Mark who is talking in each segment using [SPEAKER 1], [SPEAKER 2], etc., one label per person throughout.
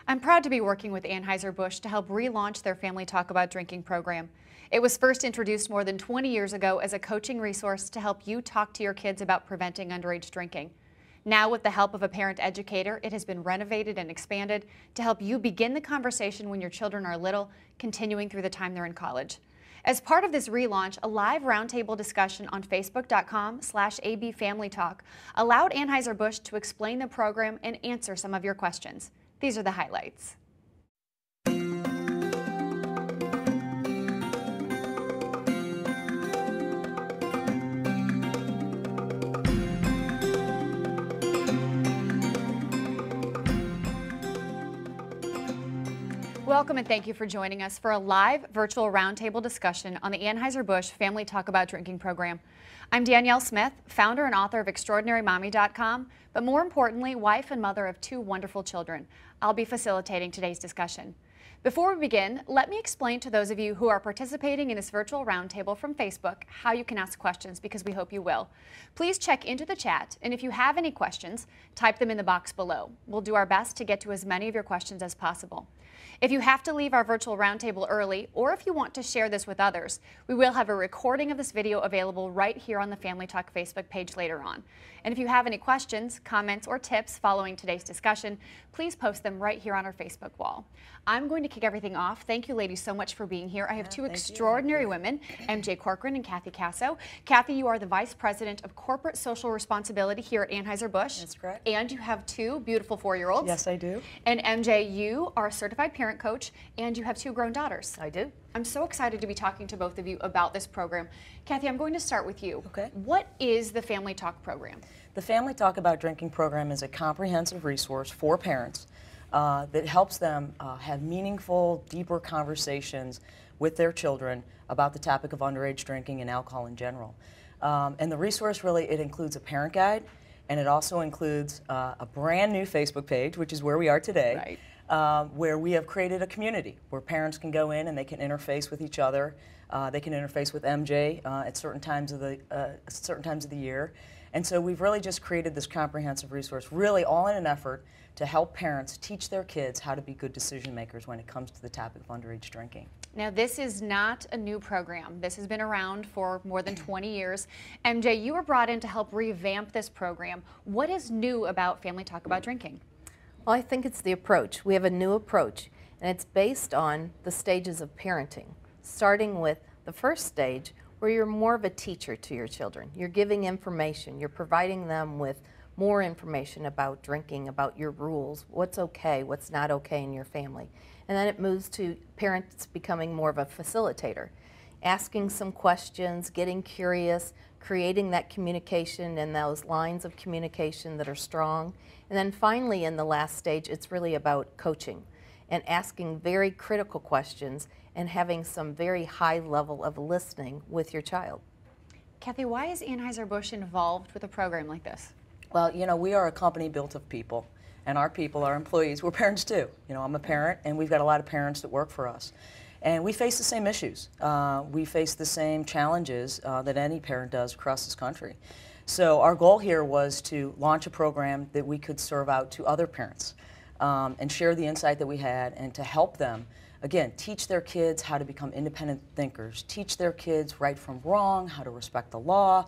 [SPEAKER 1] I'm proud to be working with Anheuser Busch to help relaunch their Family Talk About Drinking program. It was first introduced more than 20 years ago as a coaching resource to help you talk to your kids about preventing underage drinking. Now, with the help of a parent educator, it has been renovated and expanded to help you begin the conversation when your children are little, continuing through the time they're in college. As part of this relaunch, a live roundtable discussion on facebook.com/abfamilytalk allowed Anheuser Busch to explain the program and answer some of your questions. These are the highlights. Welcome and thank you for joining us for a live virtual roundtable discussion on the Anheuser Busch Family Talk About Drinking program. I'm Danielle Smith, founder and author of ExtraordinaryMommy.com, but more importantly, wife and mother of 2 wonderful children. I'll be facilitating today's discussion. Before we begin, let me explain to those of you who are participating in this virtual roundtable from Facebook how you can ask questions, because we hope you will. Please check into the chat, and if you have any questions, type them in the box below. We'll do our best to get to as many of your questions as possible. If you have to leave our virtual roundtable early, or if you want to share this with others, we will have a recording of this video available right here on the Family Talk Facebook page later on. And if you have any questions, comments, or tips following today's discussion, please post them right here on our Facebook wall. I'm going to kick everything off. Thank you, ladies, so much for being here. I have 2 extraordinary women, MJ Corcoran and Kathy Casso. Kathy, you are the Vice President of Corporate Social Responsibility here at Anheuser Busch.
[SPEAKER 2] That's correct.
[SPEAKER 1] And you have 2 beautiful 4-year-olds.
[SPEAKER 2] Yes, I do.
[SPEAKER 1] And MJ, you are a certified parent coach, and you have 2 grown daughters.
[SPEAKER 2] I do.
[SPEAKER 1] I'm so excited to be talking to both of you about this program. Kathy, I'm going to start with you.
[SPEAKER 2] Okay.
[SPEAKER 1] What is the Family Talk program?
[SPEAKER 2] The Family Talk About Drinking program is a comprehensive resource for parents that helps them have meaningful, deeper conversations with their children about the topic of underage drinking and alcohol in general. And the resource it includes a parent guide, and it also includes a brand new Facebook page, which is where we are today.
[SPEAKER 1] Right.
[SPEAKER 2] Where we have created a community where parents can go in and they can interface with each other. They can interface with MJ at certain times of the year. And so we've really just created this comprehensive resource, really all in an effort to help parents teach their kids how to be good decision makers when it comes to the topic of underage drinking.
[SPEAKER 1] Now, this is not a new program. This has been around for more than 20 years. MJ, you were brought in to help revamp this program. What is new about Family Talk About Drinking?
[SPEAKER 3] Well, I think it's the approach. We have a new approach, and it's based on the stages of parenting, starting with the first stage where you're more of a teacher to your children. You're giving information. You're providing them with more information about drinking, about your rules, what's okay, what's not okay in your family. And then it moves to parents becoming more of a facilitator, asking some questions, getting curious, creating that communication and those lines of communication that are strong. And then finally, in the last stage, it's really about coaching and asking very critical questions and having some very high level of listening with your child.
[SPEAKER 1] Kathy, why is Anheuser Busch involved with a program like this?
[SPEAKER 2] Well, you know, we are a company built of people, and our people, our employees, we're parents too. You know, I'm a parent, and we've got a lot of parents that work for us. And we face the same issues. We face the same challenges that any parent does across this country. So our goal here was to launch a program that we could serve out to other parents and share the insight that we had, and to help them, again, teach their kids how to become independent thinkers, teach their kids right from wrong, how to respect the law,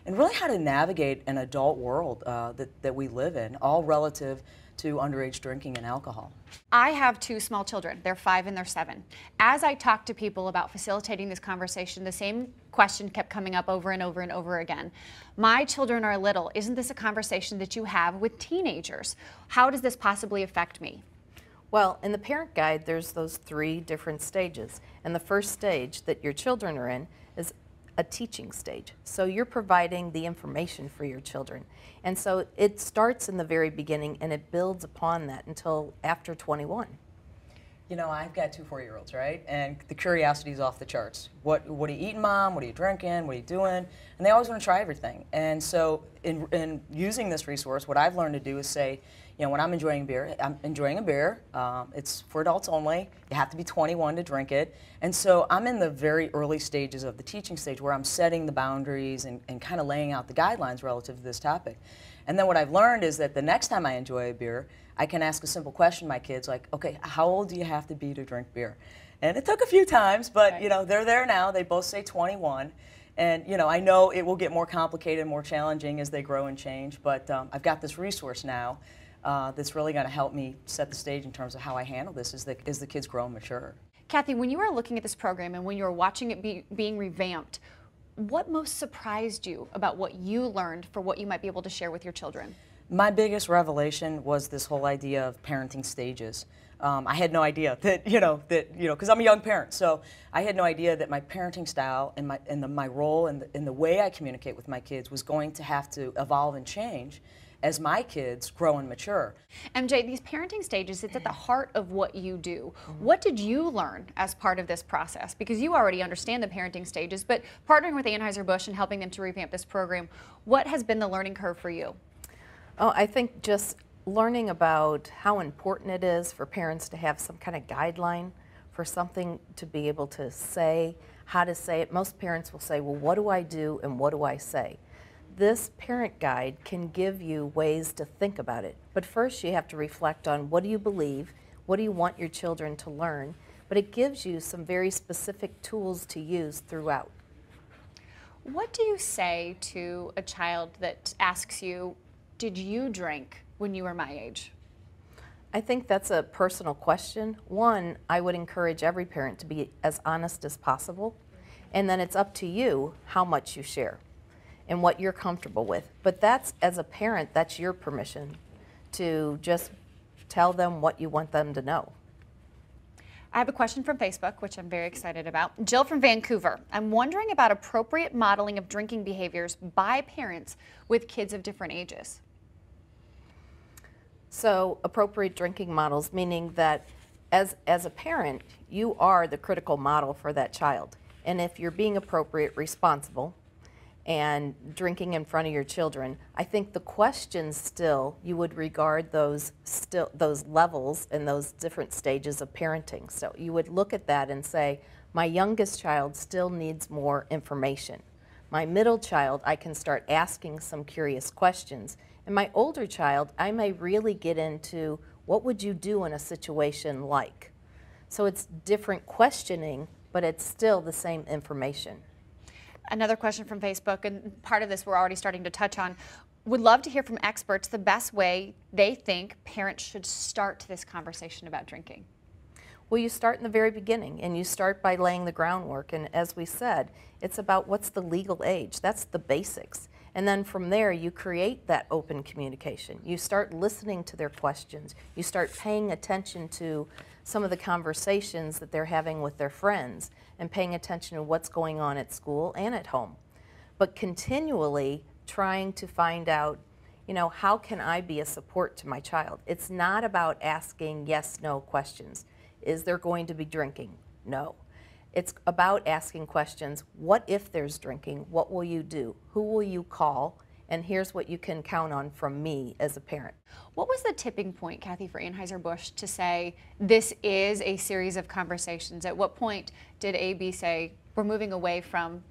[SPEAKER 2] and really how to navigate an adult world that we live in, all relative to underage drinking and alcohol.
[SPEAKER 1] I have 2 small children. They're 5 and they're 7. As I talk to people about facilitating this conversation, the same question kept coming up over and over and over again. My children are little. Isn't this a conversation that you have with teenagers? How does this possibly affect me?
[SPEAKER 3] Well, in the parent guide, there's those 3 different stages. And the first stage that your children are in is a teaching stage. So you're providing the information for your children. And so it starts in the very beginning and it builds upon that until after 21.
[SPEAKER 2] You know, I've got 2 4-year-olds, right? And the curiosity is off the charts. What are you eating, Mom? What are you drinking? What are you doing? And they always want to try everything. And so in using this resource, what I've learned to do is say, you know, when I'm enjoying a beer. It's for adults only. You have to be 21 to drink it. And so I'm in the very early stages of the teaching stage where I'm setting the boundaries and kind of laying out the guidelines relative to this topic. And then what I've learned is that the next time I enjoy a beer, I can ask a simple question to my kids like, okay, how old do you have to be to drink beer? And it took a few times, but
[SPEAKER 1] Right.
[SPEAKER 2] you know, they're there now. They both say 21. And you know, I know it will get more complicated, more challenging as they grow and change, but I've got this resource now that's really going to help me set the stage in terms of how I handle this as the kids grow and mature.
[SPEAKER 1] Kathy, when you were looking at this program and when you were watching it being revamped, what most surprised you about what you learned for what you might be able to share with your children?
[SPEAKER 2] My biggest revelation was this whole idea of parenting stages. I had no idea that, because I'm a young parent, so I had no idea that my parenting style and my role and the way I communicate with my kids was going to have to evolve and change as my kids grow and mature.
[SPEAKER 1] MJ, these parenting stages, it's at the heart of what you do. What did you learn as part of this process? Because you already understand the parenting stages, but partnering with Anheuser Busch and helping them to revamp this program, what has been the learning curve for you?
[SPEAKER 3] Oh, I think just learning about how important it is for parents to have some kind of guideline for something to be able to say, how to say it. Most parents will say, well, what do I do and what do I say? This parent guide can give you ways to think about it. But first you have to reflect on what do you believe, what do you want your children to learn, but it gives you some very specific tools to use throughout.
[SPEAKER 1] What do you say to a child that asks you, did you drink when you were my age?
[SPEAKER 3] I think that's a personal question. One, I would encourage every parent to be as honest as possible, and then it's up to you how much you share and what you're comfortable with. But that's, as a parent, that's your permission to just tell them what you want them to know.
[SPEAKER 1] I have a question from Facebook, which I'm very excited about. Jill from Vancouver. I'm wondering about appropriate modeling of drinking behaviors by parents with kids of different ages.
[SPEAKER 3] So appropriate drinking models, meaning that as a parent, you are the critical model for that child. And if you're being appropriate, responsible, and drinking in front of your children, I think the questions still, you would regard those levels and those different stages of parenting. So you would look at that and say, my youngest child still needs more information. My middle child, I can start asking some curious questions. And my older child, I may really get into what would you do in a situation like. So it's different questioning, but it's still the same information.
[SPEAKER 1] Another question from Facebook, and part of this we're already starting to touch on. Would love to hear from experts the best way they think parents should start this conversation about drinking.
[SPEAKER 3] Well, you start in the very beginning, and you start by laying the groundwork. And as we said, it's about what's the legal age. That's the basics. And then from there, you create that open communication. You start listening to their questions. You start paying attention to some of the conversations that they're having with their friends and paying attention to what's going on at school and at home. But continually trying to find out, how can I be a support to my child? It's not about asking yes, no questions. Is there going to be drinking? No. It's about asking questions. What if there's drinking? What will you do? Who will you call? And here's what you can count on from me as a parent.
[SPEAKER 1] What was the tipping point, Kathy, for Anheuser Busch to say this is a series of conversations? At what point did AB say we're moving away from,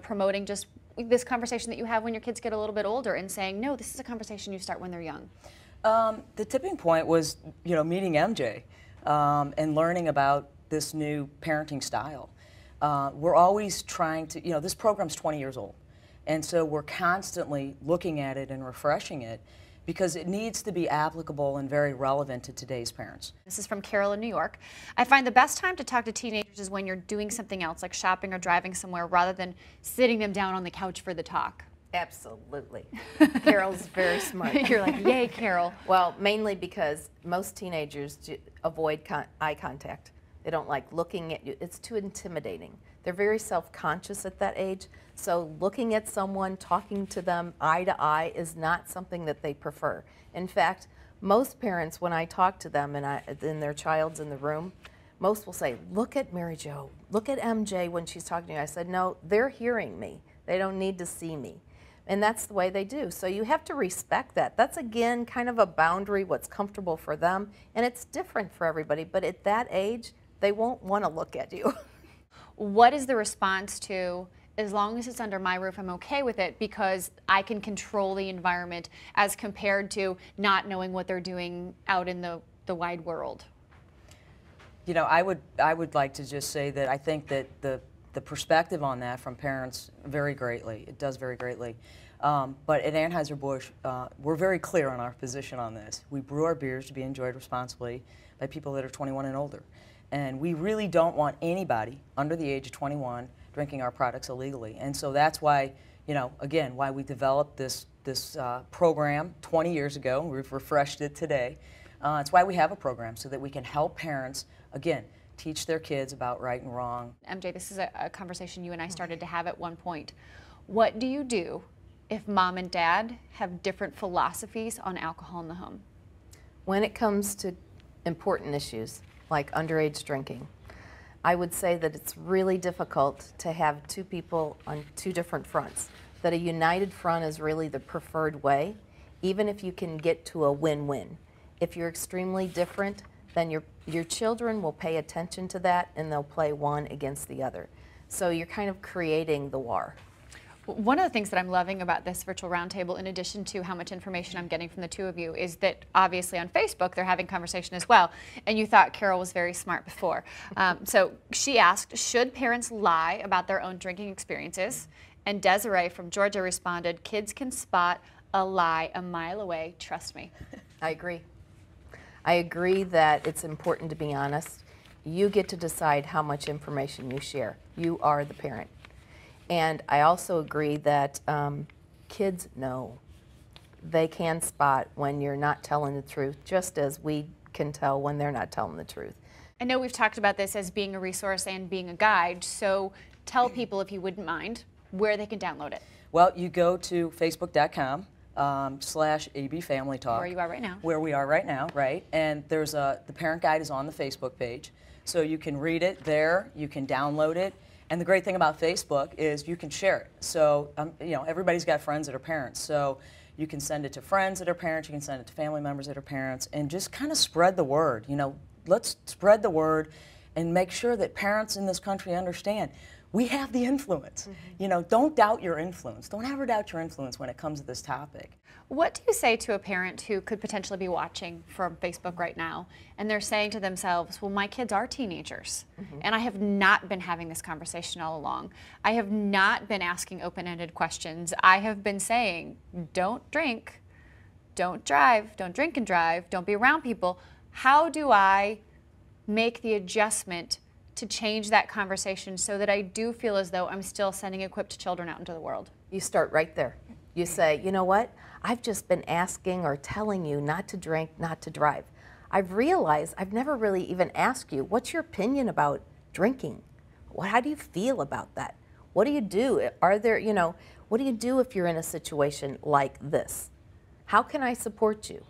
[SPEAKER 1] promoting just this conversation that you have when your kids get a little bit older and saying, no, this is a conversation you start when they're young?
[SPEAKER 2] The tipping point was, meeting MJ and learning about this new parenting style. We're always trying to, this program's 20 years old. And so we're constantly looking at it and refreshing it because it needs to be applicable and very relevant to today's parents.
[SPEAKER 1] This is from Carol in New York. I find the best time to talk to teenagers is when you're doing something else, like shopping or driving somewhere, rather than sitting them down on the couch for the talk.
[SPEAKER 3] Absolutely. Carol's very smart.
[SPEAKER 1] You're like, yay, Carol.
[SPEAKER 3] Well, mainly because most teenagers avoid eye contact. They don't like looking at you. It's too intimidating. They're very self-conscious at that age, so looking at someone, talking to them eye to eye is not something that they prefer. In fact, most parents, when I talk to them and their child's in the room, most will say, look at Mary Jo, look at MJ when she's talking to you. I said, no, they're hearing me. They don't need to see me. And that's the way they do. So you have to respect that. That's, again, kind of a boundary, what's comfortable for them, and it's different for everybody. But at that age, they won't want to look at you.
[SPEAKER 1] What is the response to as long as it's under my roof, I'm okay with it because I can control the environment as compared to not knowing what they're doing out in the wide world?
[SPEAKER 2] You know, I would like to just say that I think that the perspective on that from parents vary greatly. It does vary greatly. But at Anheuser Busch, we're very clear on our position on this. We brew our beers to be enjoyed responsibly by people that are 21 and older. And we really don't want anybody under the age of 21 drinking our products illegally. And so that's why, you know, again, why we developed this program 20 years ago. We've refreshed it today. It's why we have a program, so that we can help parents, again, teach their kids about right and wrong.
[SPEAKER 1] MJ, this is a conversation you and I started to have at one point. What do you do if mom and dad have different philosophies on alcohol in the home?
[SPEAKER 3] When it comes to important issues like underage drinking, I would say that it's really difficult to have two people on two different fronts, that a united front is really the preferred way, even if you can get to a win-win. If you're extremely different, then your children will pay attention to that and they'll play one against the other. So you're kind of creating the war.
[SPEAKER 1] One of the things that I'm loving about this virtual roundtable, in addition to how much information I'm getting from the two of you, is that obviously on Facebook they're having conversation as well. And you thought Carol was very smart before. So she asked, should parents lie about their own drinking experiences? And Desiree from Georgia responded, kids can spot a lie a mile away, trust me.
[SPEAKER 3] I agree. I agree that it's important to be honest. You get to decide how much information you share. You are the parent. And I also agree that kids know. They can spot when you're not telling the truth, just as we can tell when they're not telling the truth.
[SPEAKER 1] I know we've talked about this as being a resource and being a guide, so tell people, if you wouldn't mind, where they can download it.
[SPEAKER 2] Well, you go to facebook.com /AB Family Talk.
[SPEAKER 1] Where you are right now.
[SPEAKER 2] Where we are right now, right. And there's the parent guide is on the Facebook page. So you can read it there, you can download it. And the great thing about Facebook is you can share it. So, you know, everybody's got friends that are parents. So you can send it to friends that are parents, you can send it to family members that are parents, and just kind of spread the word. You know, let's spread the word and make sure that parents in this country understand we have the influence. You know, don't doubt your influence. Don't ever doubt your influence when it comes to this topic.
[SPEAKER 1] What do you say to a parent who could potentially be watching from Facebook right now and they're saying to themselves, well, my kids are teenagers and I have not been having this conversation all along. I have not been asking open-ended questions. I have been saying, don't drink, don't drive, don't drink and drive, don't be around people. How do I make the adjustment to change that conversation so that I do feel as though I'm still sending equipped children out into the world?
[SPEAKER 3] You start right there. You say, you know what? I've just been asking or telling you not to drink, not to drive. I've realized I've never really even asked you, what's your opinion about drinking? How do you feel about that? What do you do? Are there, you know, what do you do if you're in a situation like this? How can I support you?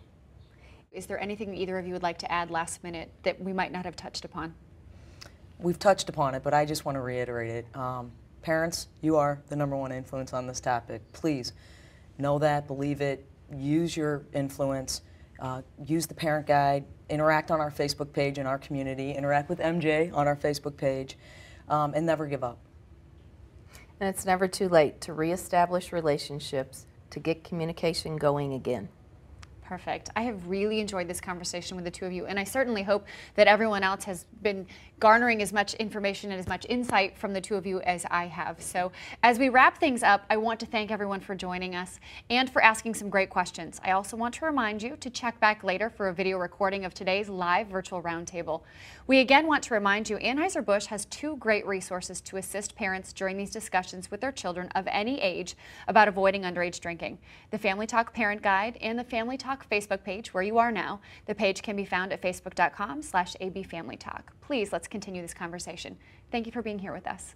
[SPEAKER 1] Is there anything that either of you would like to add last minute that we might not have touched upon?
[SPEAKER 2] We've touched upon it, but I just want to reiterate it. Parents, you are the #1 influence on this topic. Please know that, believe it, use your influence, use the parent guide, interact on our Facebook page in our community, interact with MJ on our Facebook page, and never give up.
[SPEAKER 3] And it's never too late to reestablish relationships, to get communication going again.
[SPEAKER 1] Perfect. I have really enjoyed this conversation with the two of you, and I certainly hope that everyone else has been garnering as much information and as much insight from the two of you as I have. So as we wrap things up, I want to thank everyone for joining us and for asking some great questions. I also want to remind you to check back later for a video recording of today's live virtual roundtable. We again want to remind you Anheuser Busch has 2 great resources to assist parents during these discussions with their children of any age about avoiding underage drinking: the Family Talk Parent Guide and the Family Talk Facebook page, where you are now. The page can be found at facebook.com/ABFamilyTalk. Please, let's continue this conversation. Thank you for being here with us.